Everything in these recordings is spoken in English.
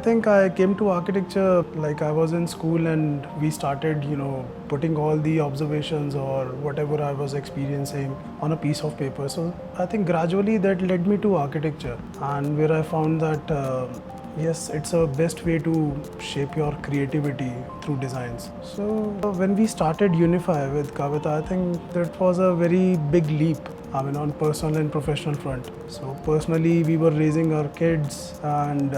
think I came to architecture like I was in school and we started, putting all the observations or whatever I was experiencing on a piece of paper. So I think gradually that led me to architecture, and where I found that yes, it's a best way to shape your creativity through designs. So when we started Uniifyy with Kavita, I think that was a very big leap. On personal and professional front. So personally, we were raising our kids and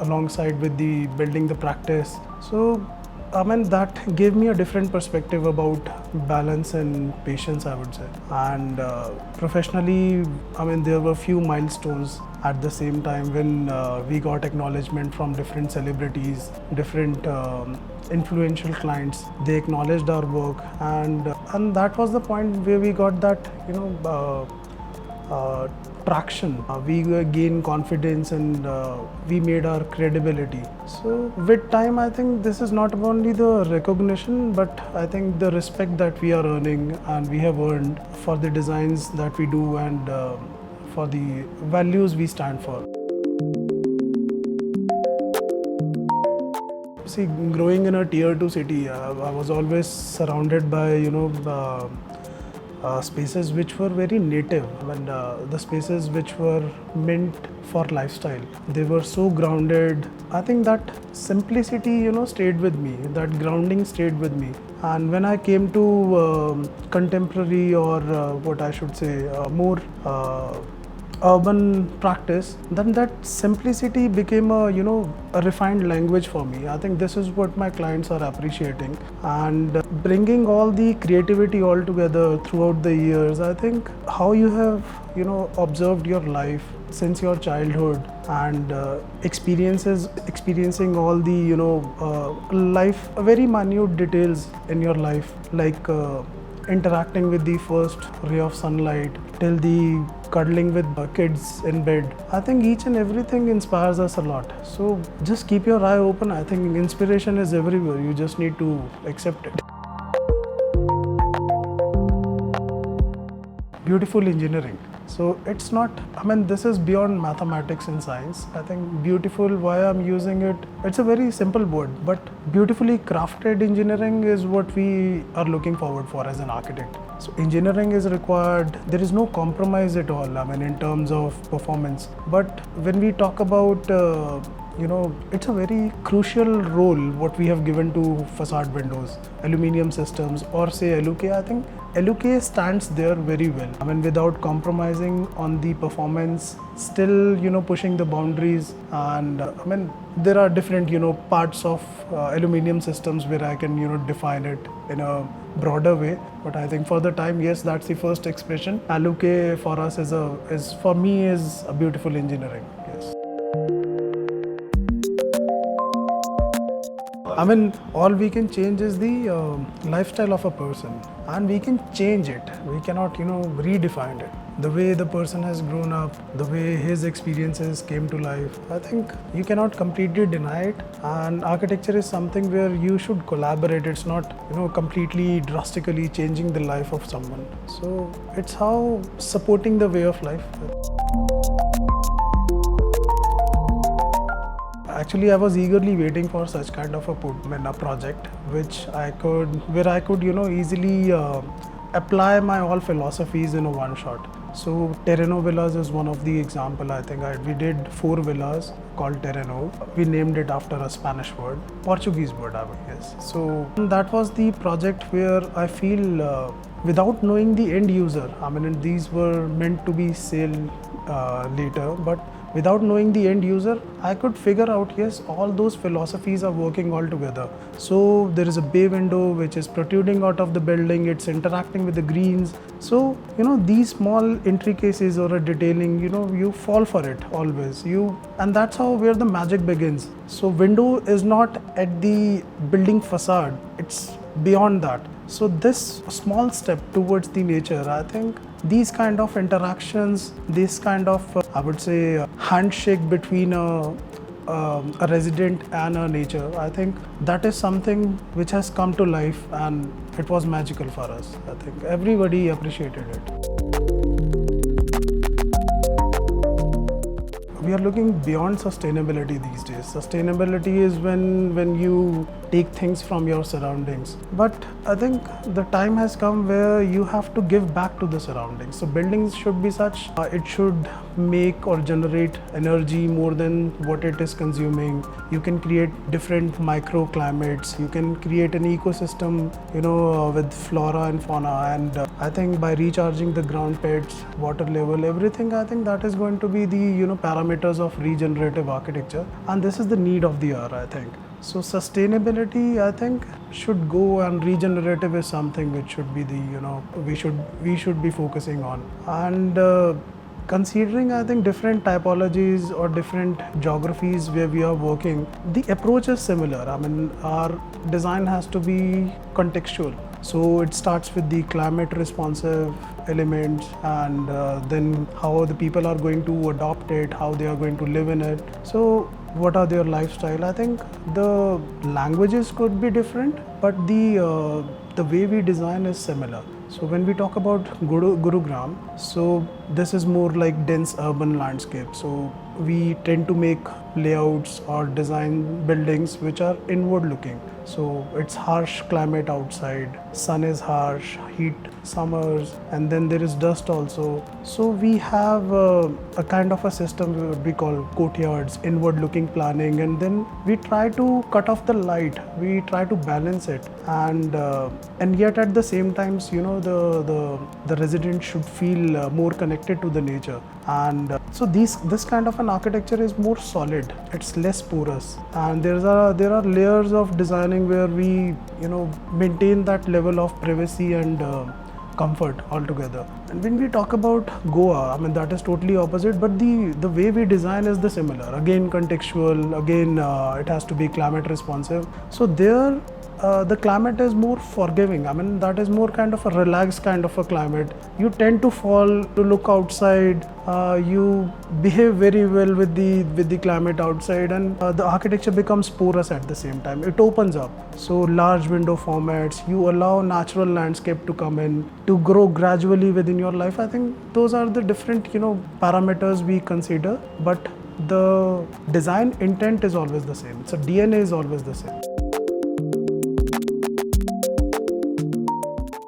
alongside with the building the practice. So that gave me a different perspective about balance and patience, I would say. And professionally, there were few milestones at the same time when we got acknowledgement from different celebrities, different influential clients. They acknowledged our work, and that was the point where we got that traction. We gained confidence and we made our credibility. So with time, I think this is not only the recognition, but I think the respect that we are earning and we have earned for the designs that we do and for the values we stand for. See, growing in a tier 2 city, I was always surrounded by, spaces which were very native, and the spaces which were meant for lifestyle. They were so grounded. I think that simplicity, stayed with me. That grounding stayed with me. And when I came to contemporary or what I should say, more urban practice, then that simplicity became a refined language for me. I think this is what my clients are appreciating, and bringing all the creativity all together throughout the years. I think how you have observed your life since your childhood and experiencing all the life, very minute details in your life, like interacting with the first ray of sunlight till the cuddling with kids in bed. I think each and everything inspires us a lot. So just keep your eye open. I think inspiration is everywhere. You just need to accept it. Beautiful engineering. So it's not, this is beyond mathematics and science. I think beautiful, why I'm using it, it's a very simple word, but beautifully crafted engineering is what we are looking forward for as an architect. So engineering is required. There is no compromise at all, in terms of performance. But when we talk about it's a very crucial role what we have given to facade windows, aluminium systems, or say AluK. I think AluK stands there very well. Without compromising on the performance, still pushing the boundaries. And there are different parts of aluminium systems where I can define it in a broader way. But I think for the time, yes, that's the first expression. AluK for us is a beautiful engineering. Yes. All we can change is the lifestyle of a person, and we can change it. We cannot, redefine it. The way the person has grown up, the way his experiences came to life, I think you cannot completely deny it. And architecture is something where you should collaborate. It's not, completely drastically changing the life of someone. So it's how supporting the way of life. Actually, I was eagerly waiting for such kind of a project, where I could, easily apply my all philosophies in a one shot. So Terreno Villas is one of the example. I think we did 4 villas called Terreno. We named it after a Spanish word, Portuguese word, I guess. So that was the project where I feel without knowing the end user, these were meant to be sold later, but without knowing the end user, I could figure out, yes, all those philosophies are working all together. So there is a bay window which is protruding out of the building, it's interacting with the greens. So, these small intricacies or a detailing, you fall for it always. And that's where the magic begins. So window is not at the building facade, it's beyond that. So this small step towards the nature, I think these kind of interactions, this kind of, I would say, handshake between a resident and a nature, I think that is something which has come to life, and it was magical for us. I think everybody appreciated it. we are looking beyond sustainability these days. Sustainability is when you take things from your surroundings. But I think the time has come where you have to give back to the surroundings. So buildings should be such, it should make or generate energy more than what it is consuming. You can create different microclimates. You can create an ecosystem, with flora and fauna. And I think by recharging the ground pits, water level, everything, I think that is going to be the parameters of regenerative architecture. And this is the need of the hour, I think. So sustainability, I think, should go, and regenerative is something which should be the we should be focusing on. And considering, I think, different typologies or different geographies where we are working, the approach is similar. I mean, our design has to be contextual. So it starts with the climate responsive elements, and then how the people are going to adopt it, how they are going to live in it. So what are their lifestyle? I think the languages could be different, but the way we design is similar. So when we talk about Gurugram, so this is more like dense urban landscape. So we tend to make layouts or design buildings which are inward looking. So it's harsh climate outside, sun is harsh, heat summers, and then there is dust also. So we have a kind of a system what we call courtyards, inward looking planning, and then we try to cut off the light, we try to balance it, and yet at the same times, the resident should feel more connected to the nature. And so this kind of an architecture is more solid, it's less porous, and there are layers of designing where we maintain that level of privacy and comfort altogether. And when we talk about Goa, I mean, that is totally opposite, but the way we design is the similar. Again, contextual, again, it has to be climate responsive. So there, the climate is more forgiving. I mean, that is more kind of a relaxed kind of a climate. You tend to fall to look outside. You behave very well with the climate outside, and the architecture becomes porous at the same time. It opens up. So large window formats. You allow natural landscape to come in, to grow gradually within your life. I think those are the different parameters we consider, but the design intent is always the same. So DNA is always the same.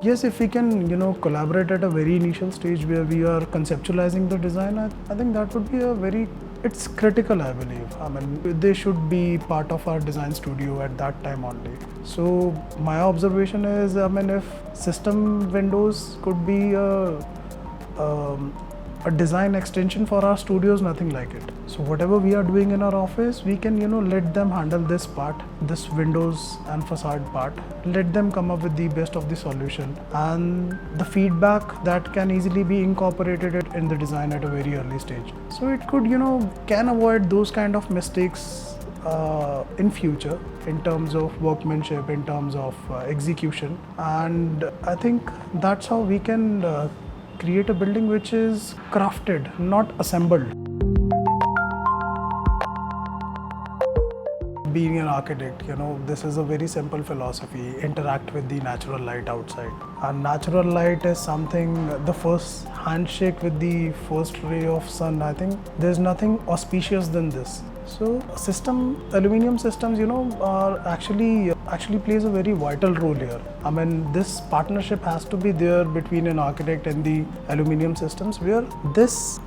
Yes, if we can, collaborate at a very initial stage where we are conceptualizing the design, I think that would be it's critical, I believe. I mean, they should be part of our design studio at that time only. So my observation is, I mean, if system windows could be a design extension for our studios, nothing like it. So whatever we are doing in our office, we can let them handle this part, this windows and facade part. Let them come up with the best of the solution, and the feedback that can easily be incorporated in the design at a very early stage. So it could can avoid those kind of mistakes in future in terms of workmanship, in terms of execution. And I think that's how we can create a building which is crafted, not assembled. Being an architect, this is a very simple philosophy: interact with the natural light outside. And natural light is something, the first handshake with the first ray of sun, I think there's nothing auspicious than this. So aluminium systems, are actually plays a very vital role here. I mean, this partnership has to be there between an architect and the aluminium systems, where this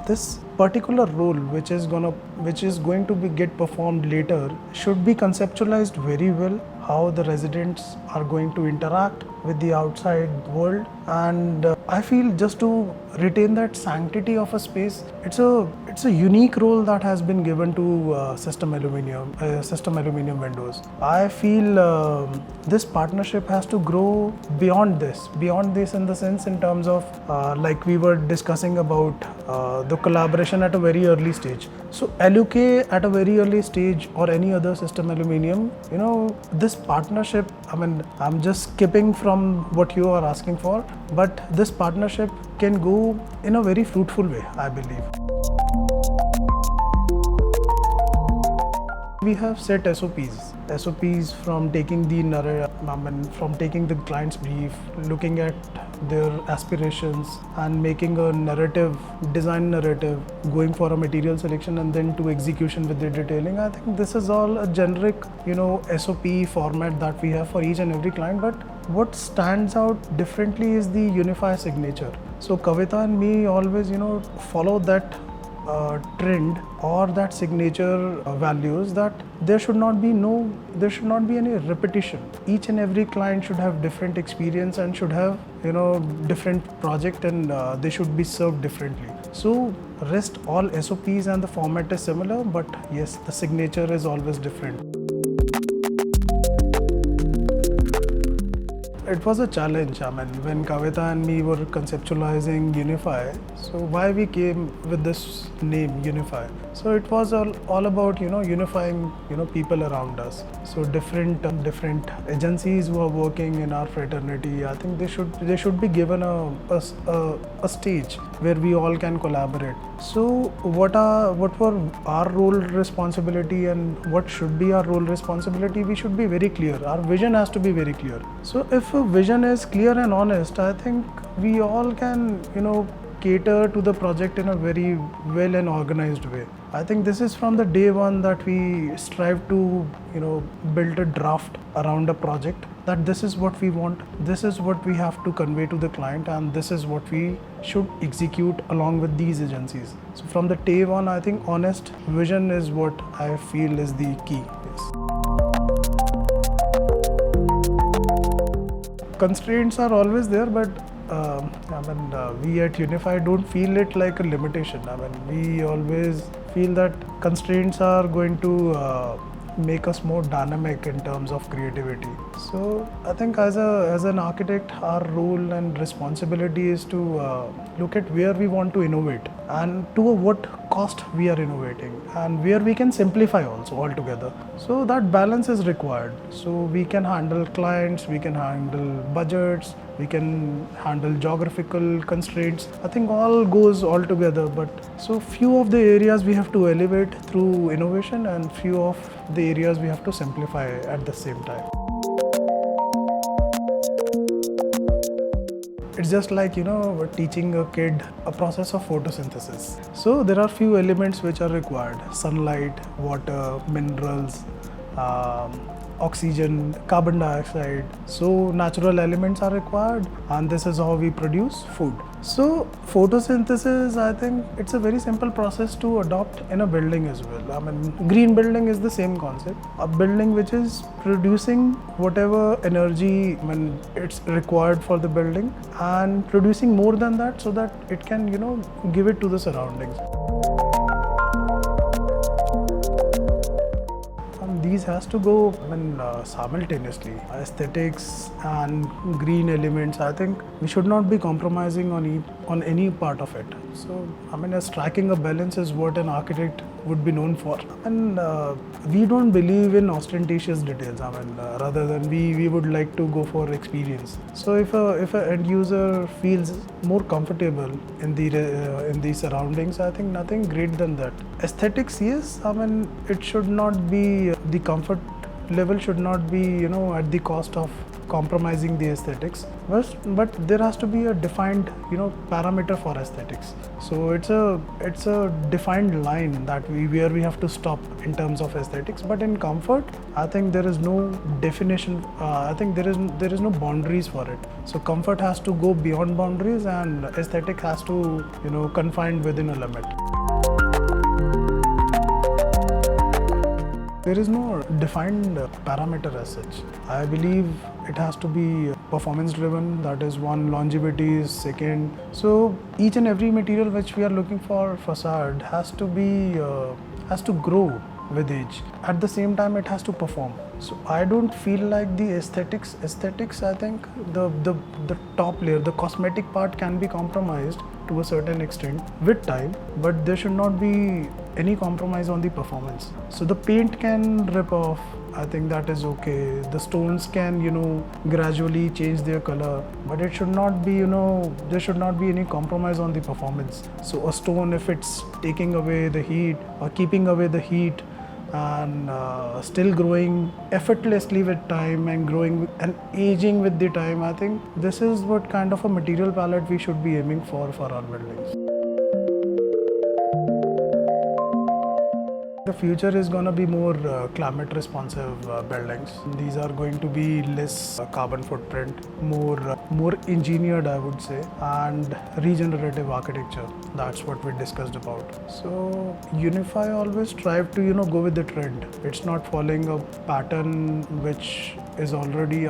particular role, which is going to be get performed later, should be conceptualized very well. How the residents are going to interact with the outside world, and I feel just to retain that sanctity of a space, it's a unique role that has been given to system aluminum windows. I feel this partnership has to grow beyond this in the sense, in terms of like we were discussing about the collaboration at a very early stage. So AluK at a very early stage, or any other system aluminum, this partnership, I mean, I'm just skipping from what you are asking for, but this partnership can go in a very fruitful way, I believe. We have set SOPs from taking the client's brief, looking at their aspirations, and making a narrative, design narrative, going for a material selection and then to execution with the detailing. I think this is all a generic, SOP format that we have for each and every client. But what stands out differently is the Uniifyy signature. So Kavita and me always, follow that trend or that signature values, that there should not be any repetition. Each and every client should have different experience and should have different project, and they should be served differently. So rest all SOPs and the format is similar, but yes, the signature is always different. It was a challenge. I mean, when Kavita and me were conceptualizing Uniifyy, so why we came with this name Uniifyy? So it was all about unifying people around us. So different agencies who are working in our fraternity, I think they should be given a stage where we all can collaborate. So what were our role responsibility and what should be our role responsibility? We should be very clear. Our vision has to be very clear. So if a vision is clear and honest, I think we all can cater to the project in a very well and organized way. I think this is from the day one that we strive to build a draft around a project, that this is what we want, this is what we have to convey to the client, and this is what we should execute along with these agencies. So from the day one, I think honest vision is what I feel is the key. Yes. Constraints are always there, but we at Uniifyy don't feel it like a limitation. We always feel that constraints are going to make us more dynamic in terms of creativity. So I think as an architect, our role and responsibility is to look at where we want to innovate and to what cost we are innovating, and where we can simplify also altogether. So that balance is required. So we can handle clients, we can handle budgets, we can handle geographical constraints. I think all goes all together, but so few of the areas we have to elevate through innovation, and few of the areas we have to simplify at the same time. It's just like we're teaching a kid a process of photosynthesis. So there are few elements which are required: sunlight, water, minerals, oxygen, carbon dioxide. So natural elements are required, and this is how we produce food. So photosynthesis, I think it's a very simple process to adopt in a building as well. Green building is the same concept. A building which is producing whatever energy it's required for the building, and producing more than that so that it can give it to the surroundings. These has to go simultaneously. Aesthetics and green elements, I think we should not be compromising on any part of it. So striking a balance is what an architect would be known for. And we don't believe in ostentatious details. Rather than we would like to go for experience. So if an end user feels more comfortable in the surroundings, I think nothing great than that. Aesthetics, yes. It should not be, the comfort level should not be at the cost of compromising the aesthetics, but there has to be a defined parameter for aesthetics. So it's a defined line that where we have to stop in terms of aesthetics. But in comfort, I think there is no definition. I think there is no boundaries for it. So comfort has to go beyond boundaries, and aesthetic has to confined within a limit. There is no defined parameter as such. I believe it has to be performance driven, that is one. Longevity is second. So each and every material which we are looking for facade has to grow with age. At the same time, it has to perform. So I don't feel like the aesthetics, I think the top layer, the cosmetic part can be compromised to a certain extent with time, but there should not be any compromise on the performance. So the paint can rip off, I think that is okay. The stones can, gradually change their color, but it should not be, there should not be any compromise on the performance. So a stone, if it's taking away the heat or keeping away the heat, and still growing effortlessly with time and growing and aging with the time. I think this is what kind of a material palette we should be aiming for our buildings. The future is going to be more climate responsive buildings. These are going to be less carbon footprint, more engineered, I would say, and regenerative architecture. That's what we discussed about. So Uniifyy always strive to go with the trend. It's not following a pattern which is already,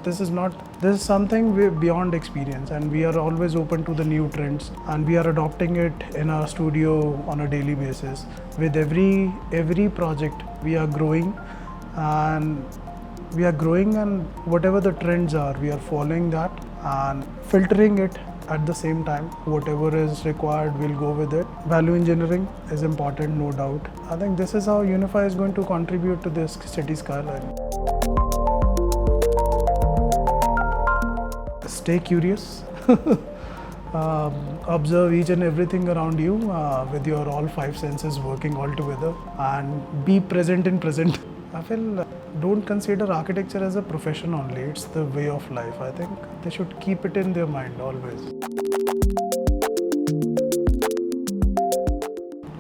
this is something beyond experience, and we are always open to the new trends, and we are adopting it in our studio on a daily basis. With every project we are growing, and whatever the trends are, we are following that and filtering it. At the same time, whatever is required, we'll go with it. Value engineering is important, no doubt. I think this is how Uniifyy is going to contribute to this city skyline. Stay curious. Observe each and everything around you with your all five senses working all together, and be present in present. I feel don't consider architecture as a profession only, it's the way of life. I think they should keep it in their mind always.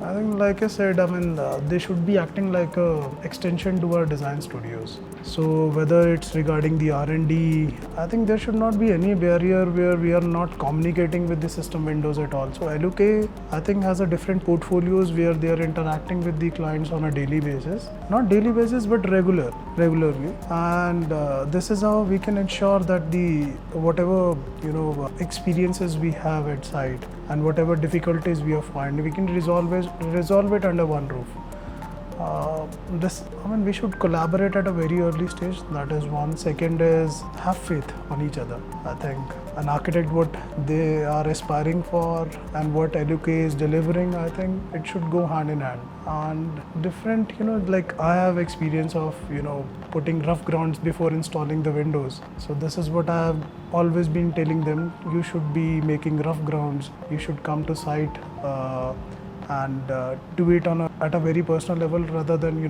I think, like I said, they should be acting like a extension to our design studios. So whether it's regarding the R&D, I think there should not be any barrier where we are not communicating with the system windows at all. So AluK, I think, has a different portfolios where they are interacting with the clients on a daily basis. Not daily basis, but regularly. And this is how we can ensure that the whatever experiences we have at site and whatever difficulties we are finding, we can resolve it under one roof. We should collaborate at a very early stage. That is one. Second is have faith on each other. I think an architect, what they are aspiring for and what AluK is delivering, I think it should go hand in hand. And different, like I have experience of, putting rough grounds before installing the windows. So this is what I have always been telling them. You should be making rough grounds. You should come to site and do it at a very personal level, rather than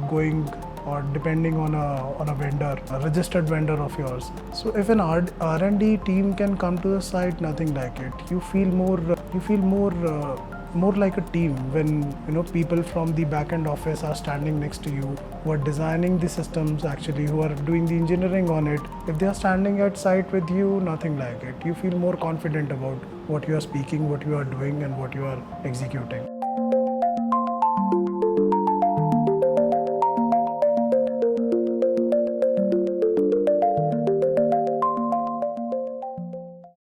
going or depending on a vendor, a registered vendor of yours. So if an R&D team can come to the site, nothing like it. You feel more like a team when people from the back-end office are standing next to you, who are designing the systems, actually who are doing the engineering on it. If they are standing at site with you, nothing like it. You feel more confident about what you are speaking, what you are doing, and what you are executing.